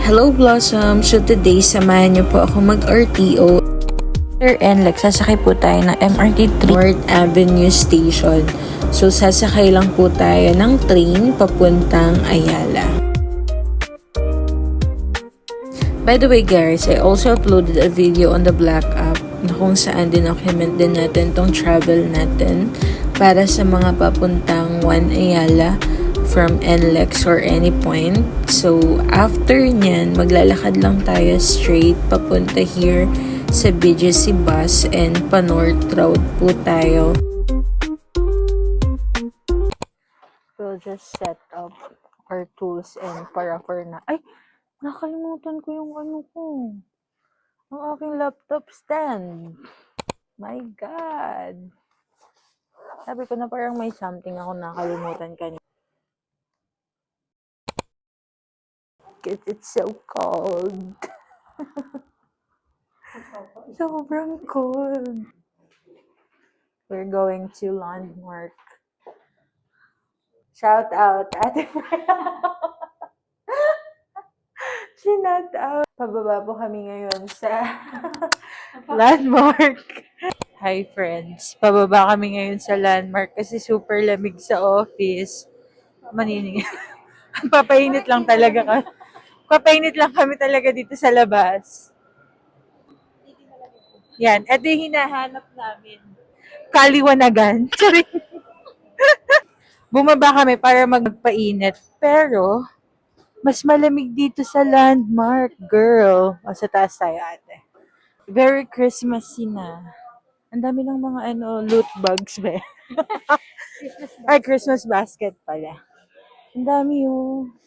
Hello Blossom! So today, samahan niyo po ako mag-RTO. And like, sasakay po tayo ng MRT 3 North Avenue Station. So sasakay lang po tayo ng train papuntang Ayala. By the way guys, I also uploaded a video on the Black app na kung saan dinocument din natin tong travel natin para sa mga papuntang One Ayala from NLEX or any point. So, after nyan, maglalakad lang tayo straight papunta here sa BGC bus and pa-north road po tayo. We'll just set up our tools and para na. Ay! Nakalimutan ko yung ano ko. Ang aking laptop stand. My God! Sabi ko na parang may something ako nakalimutan kanina. It's so cold. Sobrang cold. We're going to Landmark. Shout out, Ate Freya. Shout out. Pababa po kami ngayon sa Landmark. Hi friends. Pababa kami ngayon sa Landmark kasi super lamig sa office. Manining. Papainit lang talaga kami. Papainit lang kami talaga dito sa labas. Yan. Ito yung hinahanap namin. Kaliwanagan. Sorry. Bumaba kami para magpainit. Pero, mas malamig dito sa Landmark, girl. O, sa taas tayo, ate. Very Christmassy na. Ang dami ng mga loot bags, be. Ay, Christmas basket pala. Ang dami yun.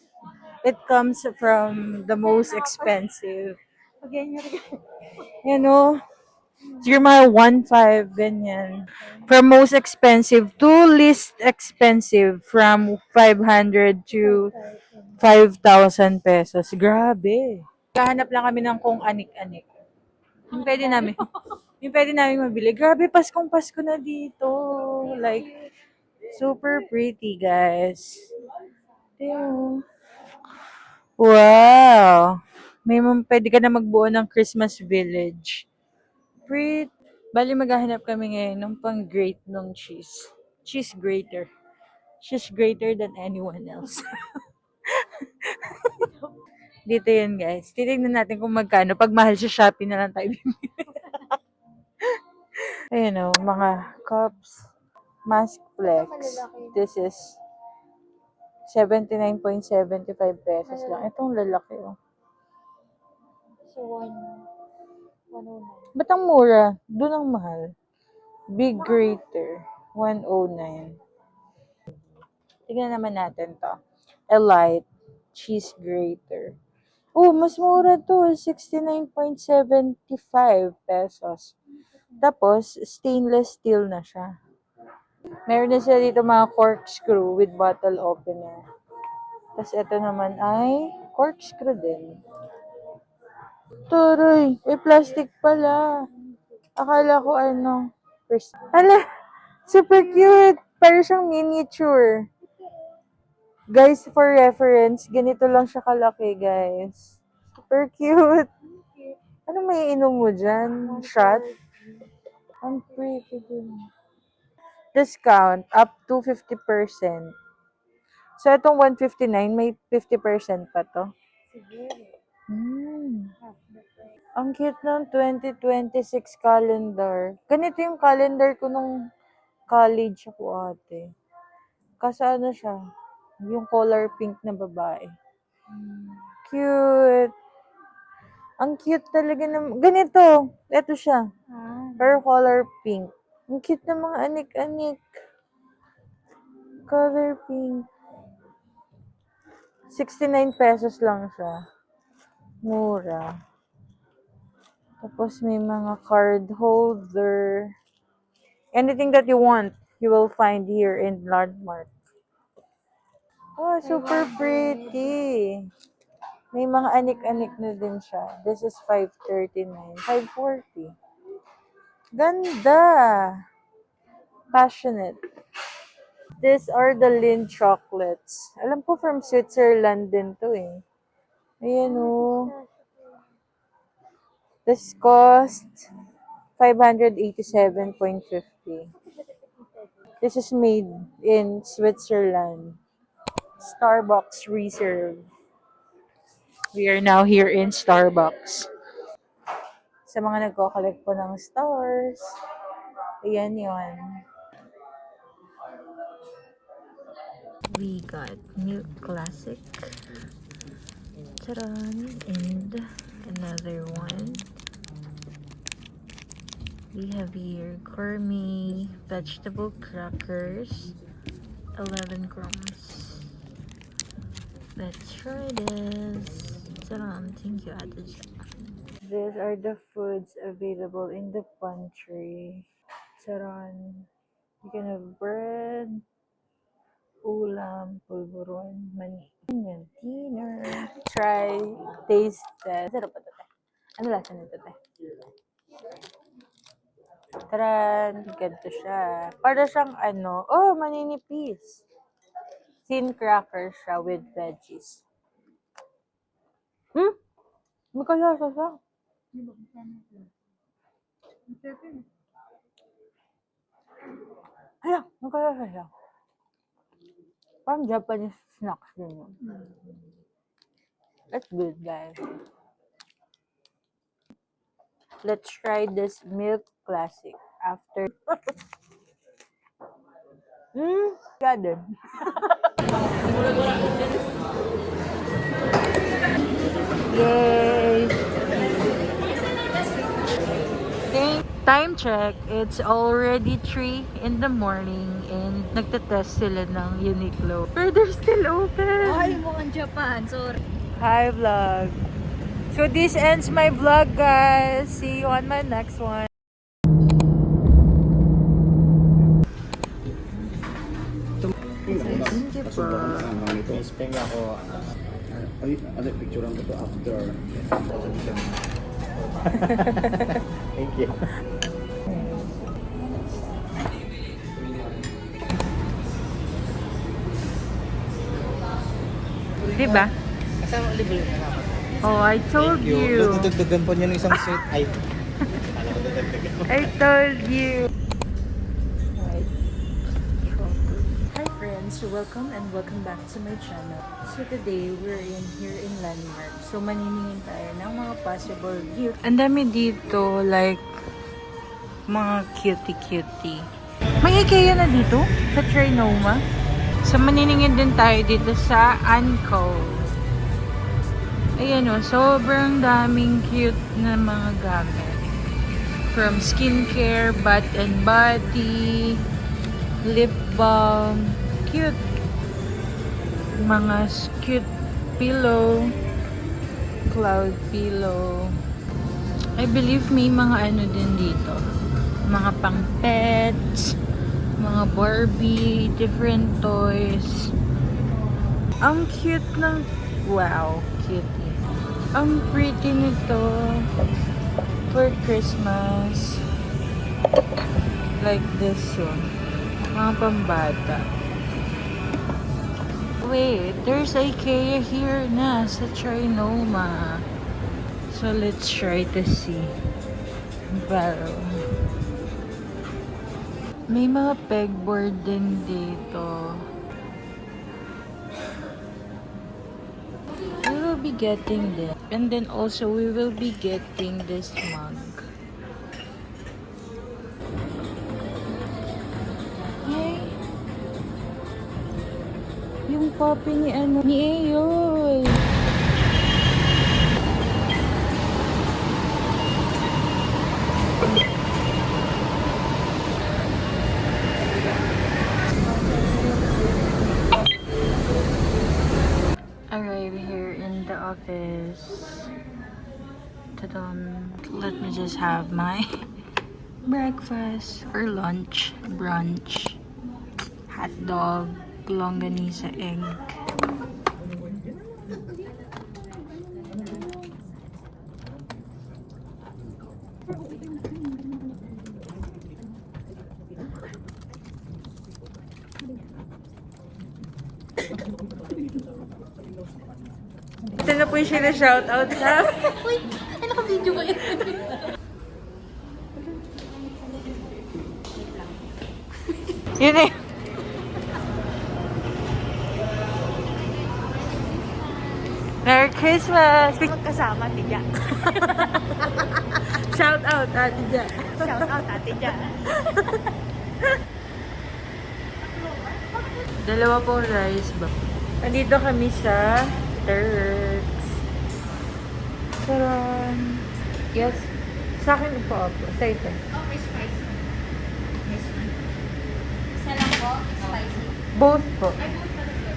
It comes from the most expensive. You know, your mga 1.5, ganyan. From most expensive to least expensive, from 500 to 5,000 pesos. Grabe. Kahanap lang kami ng kung anik-anik. Yung pwede namin, yung pwede namin mabili. Grabe, Paskong Pasko na dito. Like, super pretty, guys. Ew. Wow! Pwede ka na magbuo ng Christmas village. Pretty. Bali, maghahanap kami ngayon ng pang-grate ng cheese. Cheese grater. She's greater than anyone else. Dito yun, guys. Titignan natin kung magkano. Pag mahal sa Shopee na lang tayo bibili. Ayun o, mga cups. Mask Flex. This is 79.75 pesos lang. Itong lalaki oh. So, 109. Ba't ang mura? Doon ang mahal. Big Grater. 109. Tignan naman natin to. Elite Cheese Grater. Oh, mas mura to. 69.75 pesos. Tapos, stainless steel na siya. Meron na sila dito mga corkscrew with bottle opener. Tapos, ito naman ay corkscrew din. Turoy, may plastic pala. Akala ko Hala, super cute. Parang siyang miniature. Guys, for reference, ganito lang siya kalaki, guys. Super cute. Ano may inom mo dyan? Shot? Ang pretty din. Discount up to 50%. So, itong 159, may 50% pa to. Ang cute ng 2026 calendar. Ganito yung calendar ko nung college ako, ate. Kasi ano siya, yung color pink na babae. Cute. Ang cute talaga ng... Ganito. Ito siya. Pero color pink. Ang cute ng mga anik-anik. Color pink. 69 pesos lang siya. Mura. Tapos may mga card holder. Anything that you want, you will find here in Landmark. Oh, super pretty. May mga anik-anik na din siya. This is 539. 540. Ganda! Passionate. These are the Lindt chocolates. Alam ko from Switzerland din to eh. Ayan o. This cost 587.50. This is made in Switzerland. Starbucks Reserve. We are now here in Starbucks. Sa mga nagko-collect po ng stars. Ayan yon. We got Milk Classic. Taran! And another one. We have here gourmet vegetable crackers. 11 grams. Let's try this. Taran! Thank you, Ate Jack. These are the foods available in the pantry. Taran! You can have bread, ulam, pulburon, mani. Yan, dinner. Try, taste test. Sarap pa to, te. Ano lasa nito, te? Taran, ganito siya. Para siyang ano, oh, maninipis. Thin cracker siya with veggies. May kalasa siya. Hala, may kalasa siya. Parang Japanese snacks din yun. That's good, guys. Let's try this Milk Classic after. Ganun. Yay! Time check, it's already 3 in the morning and nagtetest sila ng Uniqlo. But they're still open! Ay, mo ang Japan. Sorry. Hi vlog! So this ends my vlog, guys. See you on my next one. Thank you po. Speng ako. Ano picture ko to after. Thank you. Diba? Kasama ulit ulit. Oh, I told you. Dagdagan po niyo ng isang seat. Ay. I told you. Right. Hi friends, welcome and welcome back to my channel. So today, we're here in Landmark. So maniningin tayo ng mga possible gift. Ang dami dito, like, mga cutie-cutie. May IKEA na dito sa Trinoma. So maniningin din tayo dito sa Anko. Ayan o, sobrang daming cute na mga gamit. From skincare, bath and body, lip balm, cute. Mga cute pillow, cloud pillow. I believe may mga ano din dito. Mga pang pets, mga Barbie, different toys. Ang cute ng, wow, cutie. Ang pretty nito for Christmas. Like this one. Mga pambata. Wait, there's IKEA here na sa Trinoma. So let's try to see. Pero may mga pegboard din dito. We will be getting this. And then also we will be getting this mug. Hey! Yung puppy ni ano, ni Ayoy. Arrive here in the office. Ta-dum. Let me just have my breakfast or lunch, brunch, hot dog, longganisa egg. Ito na po yung sina-shoutout sa... Uy, ay naka-video ba yun? Yun eh. Merry Christmas! Magkasama, Tidya. Shoutout, Ate Ja. Shout out, Ate Tidya. Dalawa pong rice ba? Nandito kami sa Turks. Charon. Yes. Sa akin po. Sa ito. Okay, spicy. This one. Isa lang po, spicy. Both po. Ay, buot talaga.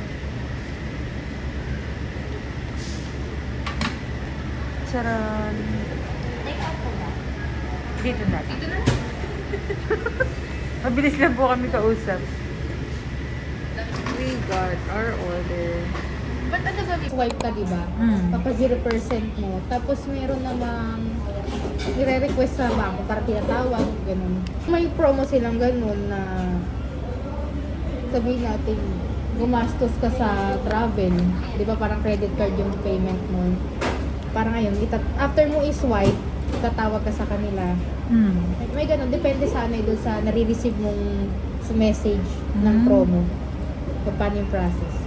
Charon. Take out po ba? Dito na. Dito na. Mabilis lang po kami kausap. We got our order. Ba't ano ba? Swipe ka, di ba? Mm. Papa 0% mo. Tapos meron namang nire-request sa bangko para tinatawag, ganun. May promo silang ganun na sabihin natin gumastos ka sa travel. Di ba parang credit card yung payment mo. Parang ngayon, after mo i-swipe, tatawag ka sa kanila. Hmm. May ganun. Depende sana doon sa nare-receive mong message ng promo. Kung paano yung process.